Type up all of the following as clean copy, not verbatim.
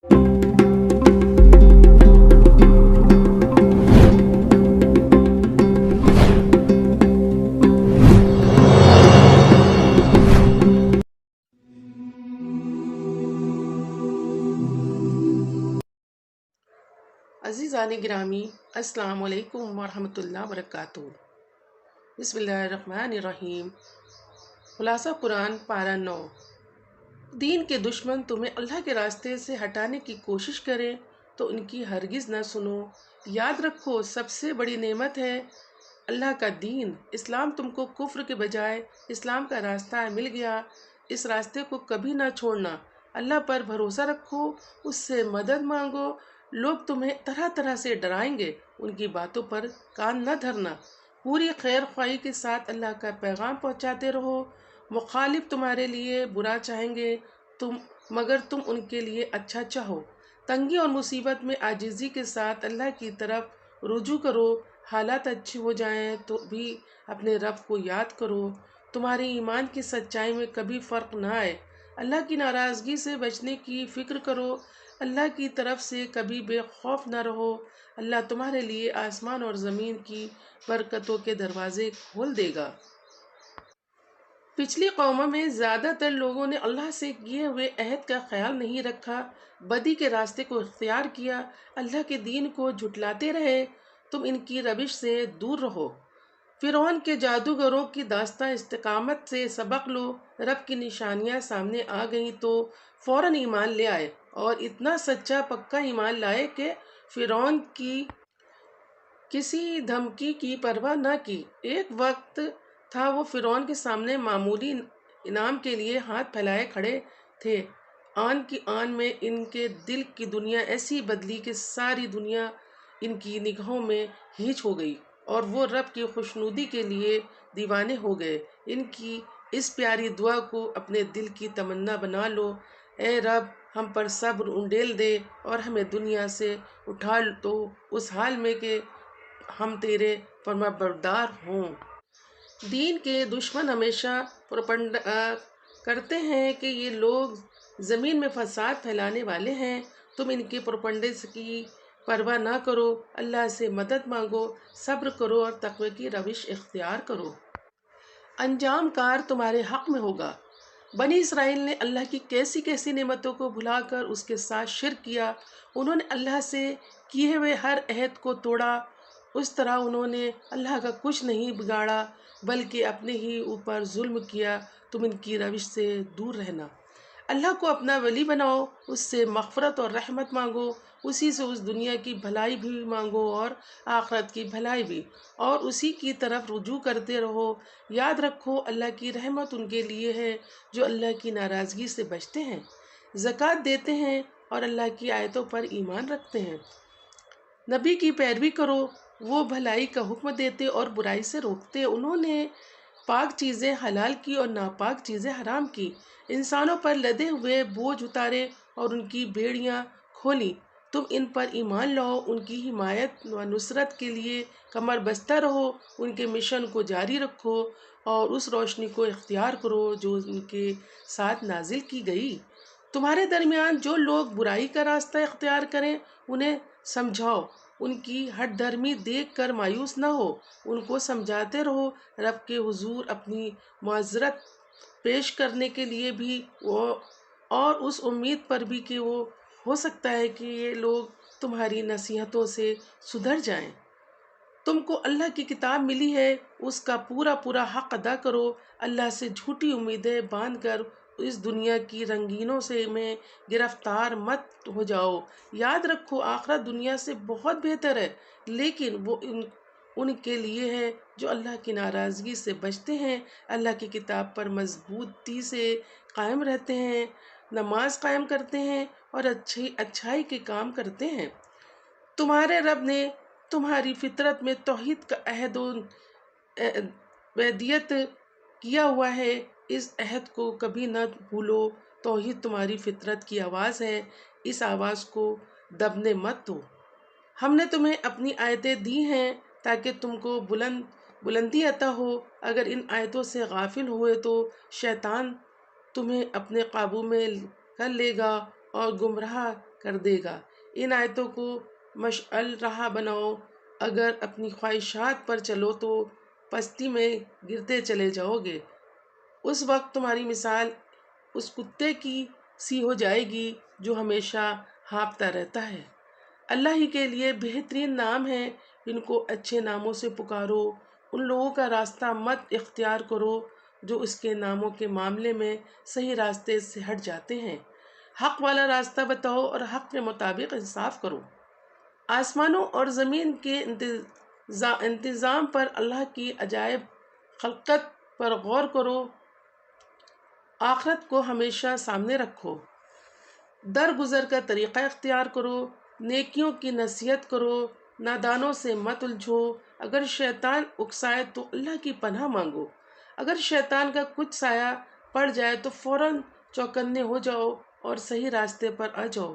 عزیزان گرامی، السلام علیکم ورحمۃ اللہ وبرکاتہ۔ بسم اللہ الرحمن الرحیم۔ خلاصہ قرآن پارہ 9۔ دین کے دشمن تمہیں اللہ کے راستے سے ہٹانے کی کوشش کریں تو ان کی ہرگز نہ سنو۔ یاد رکھو سب سے بڑی نعمت ہے اللہ کا دین اسلام۔ تم کو کفر کے بجائے اسلام کا راستہ مل گیا، اس راستے کو کبھی نہ چھوڑنا۔ اللہ پر بھروسہ رکھو، اس سے مدد مانگو۔ لوگ تمہیں طرح طرح سے ڈرائیں گے، ان کی باتوں پر کان نہ دھرنا۔ پوری خیر خواہی کے ساتھ اللہ کا پیغام پہنچاتے رہو۔ مخالف تمہارے لیے برا چاہیں گے مگر تم ان کے لیے اچھا چاہو۔ تنگی اور مصیبت میں عاجزی کے ساتھ اللہ کی طرف رجوع کرو۔ حالات اچھے ہو جائیں تو بھی اپنے رب کو یاد کرو۔ تمہارے ایمان کی سچائی میں کبھی فرق نہ آئے۔ اللہ کی ناراضگی سے بچنے کی فکر کرو۔ اللہ کی طرف سے کبھی بے خوف نہ رہو۔ اللہ تمہارے لیے آسمان اور زمین کی برکتوں کے دروازے کھول دے گا۔ پچھلی قوموں میں زیادہ تر لوگوں نے اللہ سے کیے ہوئے عہد کا خیال نہیں رکھا، بدی کے راستے کو اختیار کیا، اللہ کے دین کو جھٹلاتے رہے۔ تم ان کی روش سے دور رہو۔ فرعون کے جادوگروں کی داستان استقامت سے سبق لو۔ رب کی نشانیاں سامنے آ گئیں تو فوراً ایمان لے آئے اور اتنا سچا پکا ایمان لائے کہ فرعون کی کسی دھمکی کی پرواہ نہ کی۔ ایک وقت تھا وہ فرعون کے سامنے معمولی انعام کے لیے ہاتھ پھیلائے کھڑے تھے، آن کی آن میں ان کے دل کی دنیا ایسی بدلی کہ ساری دنیا ان کی نگاہوں میں ہیچ ہو گئی اور وہ رب کی خوشنودی کے لیے دیوانے ہو گئے۔ ان کی اس پیاری دعا کو اپنے دل کی تمنا بنا لو، اے رب ہم پر صبر انڈیل دے اور ہمیں دنیا سے اٹھا تو اس حال میں کہ ہم تیرے فرمانبردار ہوں۔ دین کے دشمن ہمیشہ پروپیگنڈا کرتے ہیں کہ یہ لوگ زمین میں فساد پھیلانے والے ہیں۔ تم ان کے پروپیگنڈے کی پرواہ نہ کرو، اللہ سے مدد مانگو، صبر کرو اور تقوی کی روش اختیار کرو۔ انجام کار تمہارے حق میں ہوگا۔ بنی اسرائیل نے اللہ کی کیسی کیسی نعمتوں کو بھلا کر اس کے ساتھ شرک کیا۔ انہوں نے اللہ سے کیے ہوئے ہر عہد کو توڑا۔ اس طرح انہوں نے اللہ کا کچھ نہیں بگاڑا بلکہ اپنے ہی اوپر ظلم کیا۔ تم ان کی روش سے دور رہنا۔ اللہ کو اپنا ولی بناؤ، اس سے مغفرت اور رحمت مانگو، اسی سے اس دنیا کی بھلائی بھی مانگو اور آخرت کی بھلائی بھی، اور اسی کی طرف رجوع کرتے رہو۔ یاد رکھو اللہ کی رحمت ان کے لیے ہے جو اللہ کی ناراضگی سے بچتے ہیں، زکوٰۃ دیتے ہیں اور اللہ کی آیتوں پر ایمان رکھتے ہیں۔ نبی کی پیروی کرو، وہ بھلائی کا حکم دیتے اور برائی سے روکتے۔ انہوں نے پاک چیزیں حلال کی اور ناپاک چیزیں حرام کی، انسانوں پر لدے ہوئے بوجھ اتارے اور ان کی بیڑیاں کھولیں۔ تم ان پر ایمان لاؤ، ان کی حمایت و نصرت کے لیے کمر بستہ رہو، ان کے مشن کو جاری رکھو اور اس روشنی کو اختیار کرو جو ان کے ساتھ نازل کی گئی۔ تمہارے درمیان جو لوگ برائی کا راستہ اختیار کریں انہیں سمجھاؤ، ان کی ہٹ دھرمی دیکھ کر مایوس نہ ہو، ان کو سمجھاتے رہو۔ رب کے حضور اپنی معذرت پیش کرنے کے لیے بھی اور اس امید پر بھی کہ وہ ہو سکتا ہے کہ یہ لوگ تمہاری نصیحتوں سے سدھر جائیں۔ تم کو اللہ کی کتاب ملی ہے، اس کا پورا پورا حق ادا کرو۔ اللہ سے جھوٹی امیدیں باندھ کر اس دنیا کی رنگینوں سے میں گرفتار مت ہو جاؤ۔ یاد رکھو آخرت دنیا سے بہت بہتر ہے، لیکن وہ ان کے لیے ہے جو اللہ کی ناراضگی سے بچتے ہیں، اللہ کی کتاب پر مضبوطی سے قائم رہتے ہیں، نماز قائم کرتے ہیں اور اچھائی کے کام کرتے ہیں۔ تمہارے رب نے تمہاری فطرت میں توحید کا عہد و وحدت کیا ہوا ہے، اس عہد کو کبھی نہ بھولو۔ توحید تمہاری فطرت کی آواز ہے، اس آواز کو دبنے مت دو۔ ہم نے تمہیں اپنی آیتیں دی ہیں تاکہ تم کو بلندی عطا ہو۔ اگر ان آیتوں سے غافل ہوئے تو شیطان تمہیں اپنے قابو میں کر لے گا اور گمراہ کر دے گا۔ ان آیتوں کو مشعل راہ بناؤ، اگر اپنی خواہشات پر چلو تو پستی میں گرتے چلے جاؤ گے۔ اس وقت تمہاری مثال اس کتے کی سی ہو جائے گی جو ہمیشہ ہانپتا رہتا ہے۔ اللہ ہی کے لیے بہترین نام ہیں، ان کو اچھے ناموں سے پکارو۔ ان لوگوں کا راستہ مت اختیار کرو جو اس کے ناموں کے معاملے میں صحیح راستے سے ہٹ جاتے ہیں۔ حق والا راستہ بتاؤ اور حق کے مطابق انصاف کرو۔ آسمانوں اور زمین کے انتظام پر، اللہ کی عجائب خلقت پر غور کرو، آخرت کو ہمیشہ سامنے رکھو، درگزر کا طریقہ اختیار کرو، نیکیوں کی نصیحت کرو، نادانوں سے مت الجھو۔ اگر شیطان اکسائے تو اللہ کی پناہ مانگو، اگر شیطان کا کچھ سایہ پڑ جائے تو فوراً چوکنے ہو جاؤ اور صحیح راستے پر آ جاؤ۔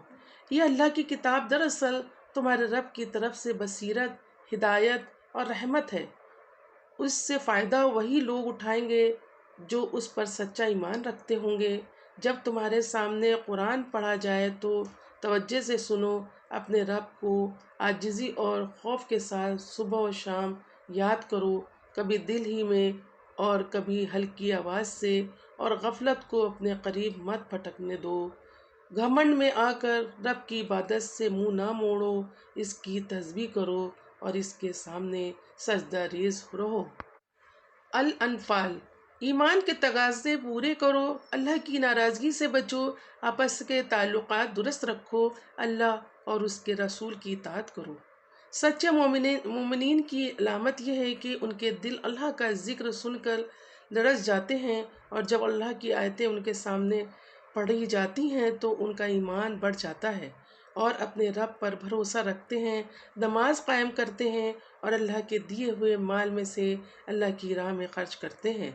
یہ اللہ کی کتاب دراصل تمہارے رب کی طرف سے بصیرت، ہدایت اور رحمت ہے۔ اس سے فائدہ وہی لوگ اٹھائیں گے جو اس پر سچا ایمان رکھتے ہوں گے۔ جب تمہارے سامنے قرآن پڑھا جائے تو توجہ سے سنو، اپنے رب کو عاجزی اور خوف کے ساتھ صبح و شام یاد کرو، کبھی دل ہی میں اور کبھی ہلکی آواز سے، اور غفلت کو اپنے قریب مت پھٹکنے دو۔ گھمنڈ میں آ کر رب کی عبادت سے منہ نہ موڑو، اس کی تسبیح کرو اور اس کے سامنے سجدہ ریز رہو۔ الانفال۔ ایمان کے تقاضے پورے کرو، اللہ کی ناراضگی سے بچو، آپس کے تعلقات درست رکھو، اللہ اور اس کے رسول کی اطاعت کرو۔ سچے مومنین کی علامت یہ ہے کہ ان کے دل اللہ کا ذکر سن کر لرز جاتے ہیں، اور جب اللہ کی آیتیں ان کے سامنے پڑھی جاتی ہیں تو ان کا ایمان بڑھ جاتا ہے، اور اپنے رب پر بھروسہ رکھتے ہیں، نماز قائم کرتے ہیں اور اللہ کے دیے ہوئے مال میں سے اللہ کی راہ میں خرچ کرتے ہیں۔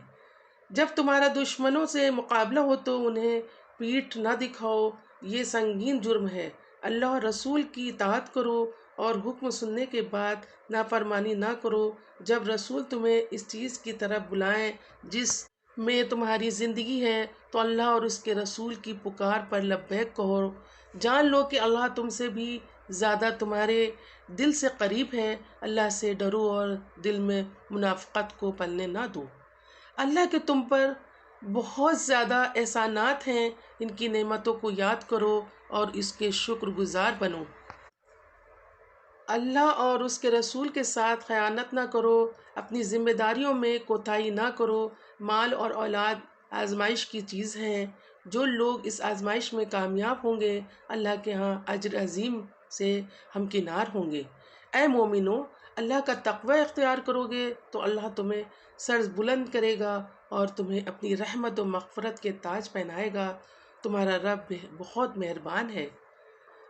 جب تمہارا دشمنوں سے مقابلہ ہو تو انہیں پیٹھ نہ دکھاؤ، یہ سنگین جرم ہے۔ اللہ اور رسول کی اطاعت کرو اور حکم سننے کے بعد نافرمانی نہ کرو۔ جب رسول تمہیں اس چیز کی طرف بلائیں جس میں تمہاری زندگی ہے تو اللہ اور اس کے رسول کی پکار پر لبیک کہو۔ جان لو کہ اللہ تم سے بھی زیادہ تمہارے دل سے قریب ہے۔ اللہ سے ڈرو اور دل میں منافقت کو پلنے نہ دو۔ اللہ کے تم پر بہت زیادہ احسانات ہیں، ان کی نعمتوں کو یاد کرو اور اس کے شکر گزار بنو۔ اللہ اور اس کے رسول کے ساتھ خیانت نہ کرو، اپنی ذمہ داریوں میں کوتاہی نہ کرو۔ مال اور اولاد آزمائش کی چیز ہے، جو لوگ اس آزمائش میں کامیاب ہوں گے اللہ کے ہاں اجر عظیم سے ہمکنار ہوں گے۔ اے مومنو، اللہ کا تقوی اختیار کرو گے تو اللہ تمہیں سر بلند کرے گا اور تمہیں اپنی رحمت و مغفرت کے تاج پہنائے گا۔ تمہارا رب بہت مہربان ہے۔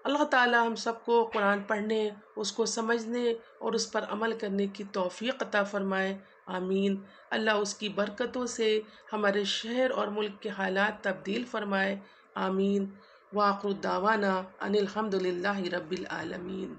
اللہ تعالی ہم سب کو قرآن پڑھنے، اس کو سمجھنے اور اس پر عمل کرنے کی توفیق عطا فرمائے، آمین۔ اللہ اس کی برکتوں سے ہمارے شہر اور ملک کے حالات تبدیل فرمائے، آمین۔ وآخر دعوانا ان الحمد للہ رب العالمین۔